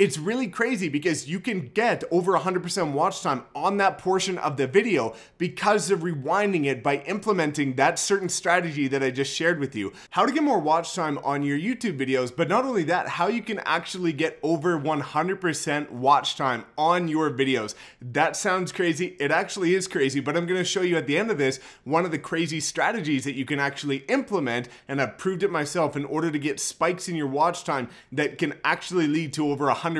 It's really crazy because you can get over 100% watch time on that portion of the video because of rewinding it by implementing that certain strategy that I just shared with you. How to get more watch time on your YouTube videos, but not only that, how you can actually get over 100% watch time on your videos. That sounds crazy. It actually is crazy, but I'm going to show you at the end of this one of the crazy strategies that you can actually implement, and I've proved it myself, in order to get spikes in your watch time that can actually lead to over 100%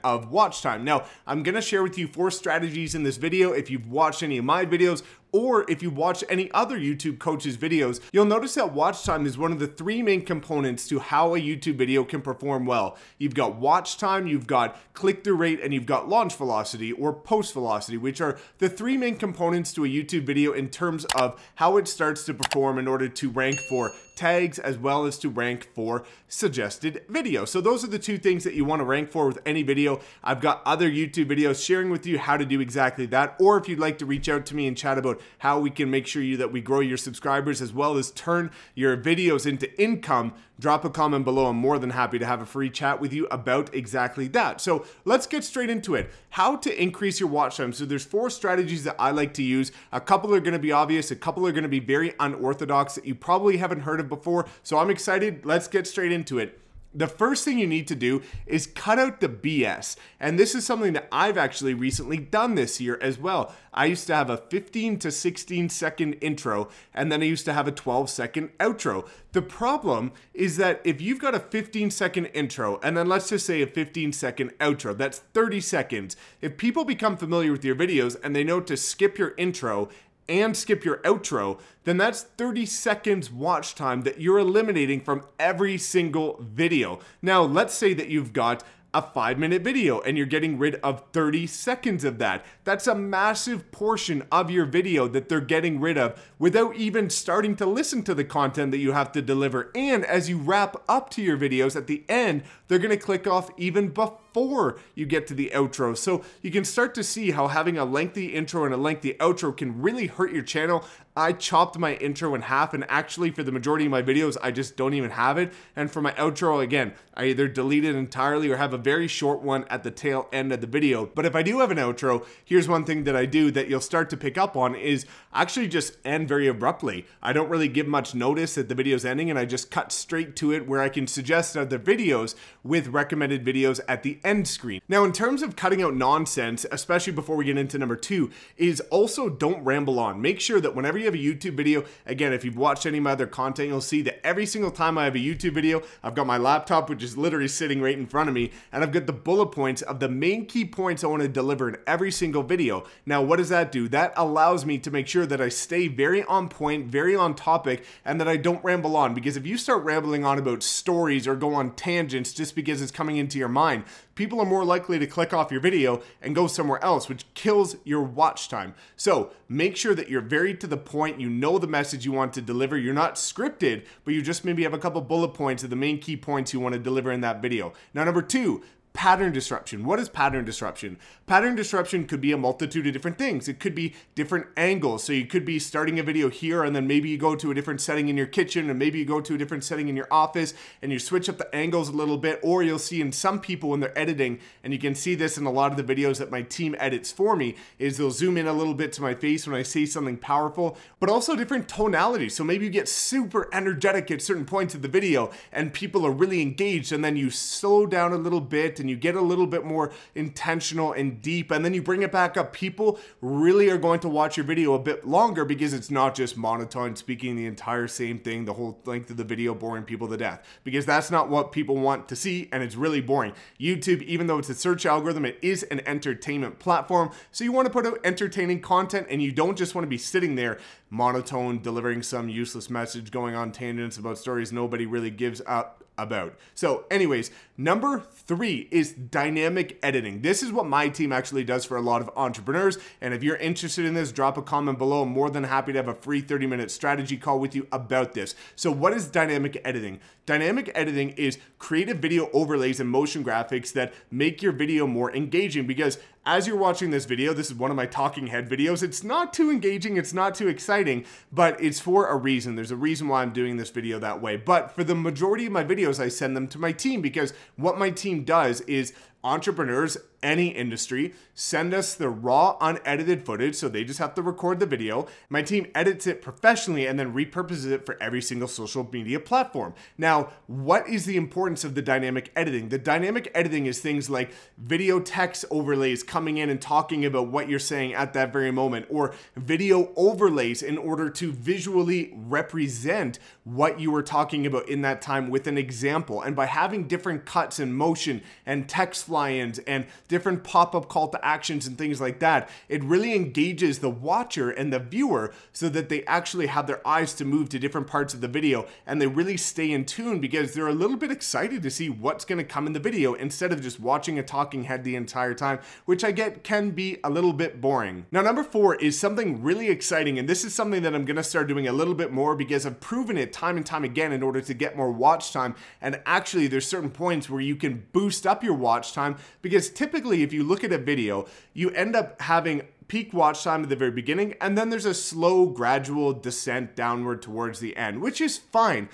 of watch time. Now, I'm going to share with you 4 strategies in this video. If you've watched any of my videos, or if you watch any other YouTube coach's videos, you'll notice that watch time is one of the 3 main components to how a YouTube video can perform well. You've got watch time, you've got click-through rate, and you've got launch velocity or post velocity, which are the 3 main components to a YouTube video in terms of how it starts to perform in order to rank for tags as well as to rank for suggested video. So those are the 2 things that you want to rank for with any video. I've got other YouTube videos sharing with you how to do exactly that, or if you'd like to reach out to me and chat about how we can make sure that we grow your subscribers as well as turn your videos into income, drop a comment below. I'm more than happy to have a free chat with you about exactly that. So let's get straight into it. How to increase your watch time. So there's 4 strategies that I like to use. A couple are going to be obvious. A couple are going to be very unorthodox that you probably haven't heard of before. So I'm excited. Let's get straight into it. The first thing you need to do is cut out the BS. And this is something that I've actually recently done this year as well. I used to have a 15 to 16 second intro, and then I used to have a 12-second outro. The problem is that if you've got a 15-second intro, and then let's just say a 15-second outro, that's 30 seconds. If people become familiar with your videos and they know to skip your intro and skip your outro, then that's 30 seconds watch time that you're eliminating from every single video. Now, let's say that you've got a 5-minute video and you're getting rid of 30 seconds of that. That's a massive portion of your video that they're getting rid of without even starting to listen to the content that you have to deliver. And as you wrap up to your videos at the end, they're going to click off even before you get to the outro. So you can start to see how having a lengthy intro and a lengthy outro can really hurt your channel. I chopped my intro in half, and actually for the majority of my videos, I just don't even have it. And for my outro, again, I either delete it entirely or have a very short one at the tail end of the video. But if I do have an outro, here's one thing that I do that you'll start to pick up on is actually just end very abruptly. I don't really give much notice that the video's ending, and I just cut straight to it where I can suggest other videos with recommended videos at the end screen. Now, in terms of cutting out nonsense, especially before we get into number 2, is also don't ramble on. Make sure that whenever you have a YouTube video, again, if you've watched any of my other content, you'll see that every single time I have a YouTube video, I've got my laptop, which is literally sitting right in front of me, and I've got the bullet points of the main key points I want to deliver in every single video. Now, what does that do? That allows me to make sure that I stay very on point, very on topic, and that I don't ramble on, because if you start rambling on about stories or go on tangents just because it's coming into your mind, people are more likely to click off your video and go somewhere else, which kills your watch time. So make sure that you're very to the point, you know the message you want to deliver, you're not scripted, but you just maybe have a couple bullet points of the main key points you want to deliver in that video. Now, number 2, pattern disruption. What is pattern disruption? Pattern disruption could be a multitude of different things. It could be different angles. So you could be starting a video here, and then maybe you go to a different setting in your kitchen, and maybe you go to a different setting in your office, and you switch up the angles a little bit. Or you'll see in some people when they're editing, and you can see this in a lot of the videos that my team edits for me, is they'll zoom in a little bit to my face when I say something powerful, but also different tonalities. So maybe you get super energetic at certain points of the video, and people are really engaged, and then you slow down a little bit, and you get a little bit more intentional and deep, and then you bring it back up. People really are going to watch your video a bit longer because it's not just monotone speaking the entire same thing the whole length of the video, boring people to death, because that's not what people want to see, and it's really boring. YouTube, even though it's a search algorithm, it is an entertainment platform, so you want to put out entertaining content, and you don't just want to be sitting there monotone delivering some useless message, going on tangents about stories nobody really gives up about. So anyways, number 3 is dynamic editing. This is what my team actually does for a lot of entrepreneurs. And if you're interested in this, drop a comment below. I'm more than happy to have a free 30-minute strategy call with you about this. So what is dynamic editing? Dynamic editing is creative video overlays and motion graphics that make your video more engaging, because as you're watching this video, this is one of my talking head videos. It's not too engaging, it's not too exciting, but it's for a reason. There's a reason why I'm doing this video that way. But for the majority of my videos, I send them to my team, because what my team does is entrepreneurs, any industry, send us the raw, unedited footage, so they just have to record the video. My team edits it professionally and then repurposes it for every single social media platform. Now, what is the importance of the dynamic editing? The dynamic editing is things like video text overlays coming in and talking about what you're saying at that very moment, or video overlays in order to visually represent what you were talking about in that time with an example. And by having different cuts and motion and text fly-ins and different pop-up call to actions and things like that, it really engages the watcher and the viewer so that they actually have their eyes to move to different parts of the video and they really stay in tune because they're a little bit excited to see what's going to come in the video instead of just watching a talking head the entire time, which I get can be a little bit boring. Now, number 4 is something really exciting, and this is something that I'm going to start doing a little bit more because I've proven it time and time again in order to get more watch time. And actually, there's certain points where you can boost up your watch time because typically if you look at a video, you end up having peak watch time at the very beginning, and then there's a slow, gradual descent downward towards the end, which is fine.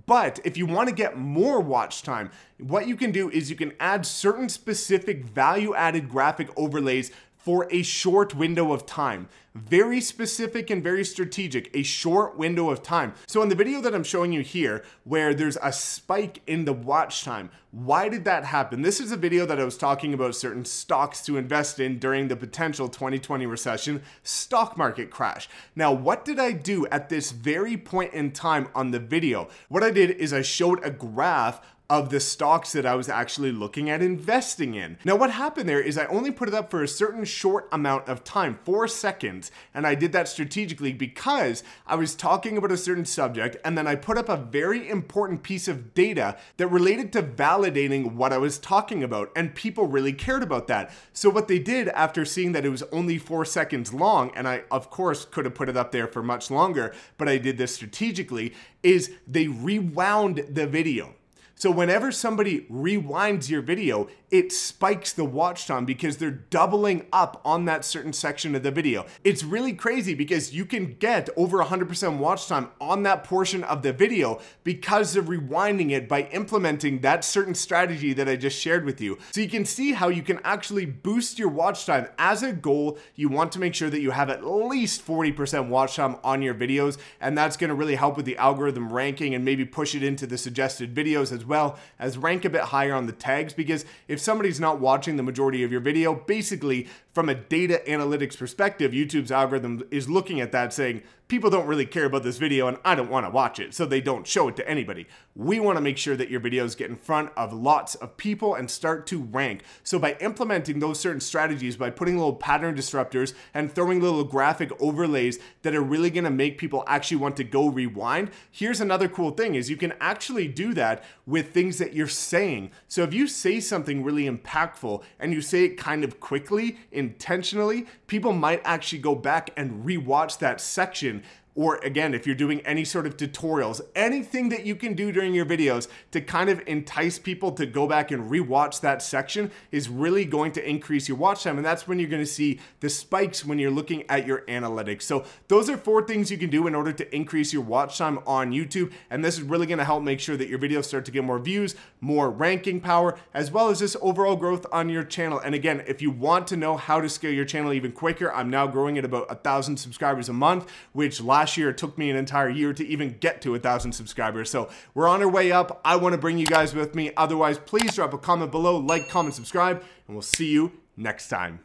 But if you want to get more watch time, what you can do is you can add certain specific value-added graphic overlays for a short window of time. Very specific and very strategic, a short window of time. So in the video that I'm showing you here, where there's a spike in the watch time, why did that happen? This is a video that I was talking about certain stocks to invest in during the potential 2020 recession stock market crash. Now, what did I do at this very point in time on the video? What I did is I showed a graph of the stocks that I was actually looking at investing in. Now, what happened there is I only put it up for a certain short amount of time, 4 seconds, and I did that strategically because I was talking about a certain subject, and then I put up a very important piece of data that related to validating what I was talking about, and people really cared about that. So what they did after seeing that it was only 4 seconds long, and I of course could have put it up there for much longer, but I did this strategically, is they rewound the video. So whenever somebody rewinds your video, it spikes the watch time because they're doubling up on that certain section of the video. It's really crazy because you can get over 100% watch time on that portion of the video because of rewinding it by implementing that certain strategy that I just shared with you. So you can see how you can actually boost your watch time. As a goal, you want to make sure that you have at least 40% watch time on your videos, and that's going to really help with the algorithm ranking and maybe push it into the suggested videos as well as rank a bit higher on the tags, because if somebody's not watching the majority of your video, basically from a data analytics perspective, YouTube's algorithm is looking at that saying, people don't really care about this video and I don't want to watch it, so they don't show it to anybody. We want to make sure that your videos get in front of lots of people and start to rank. So by implementing those certain strategies, by putting little pattern disruptors and throwing little graphic overlays that are really going to make people actually want to go rewind, here's another cool thing is you can actually do that with things that you're saying. So if you say something really impactful and you say it kind of quickly, intentionally, people might actually go back and rewatch that section. Or again, if you're doing any sort of tutorials, anything that you can do during your videos to kind of entice people to go back and rewatch that section is really going to increase your watch time. And that's when you're going to see the spikes when you're looking at your analytics. So those are 4 things you can do in order to increase your watch time on YouTube. And this is really going to help make sure that your videos start to get more views, more ranking power, as well as just overall growth on your channel. And again, if you want to know how to scale your channel even quicker, I'm now growing at about 1,000 subscribers a month, which last year it took me an entire year to even get to 1,000 subscribers. So we're on our way up. I want to bring you guys with me. Otherwise, please drop a comment below, like, comment, subscribe, and we'll see you next time.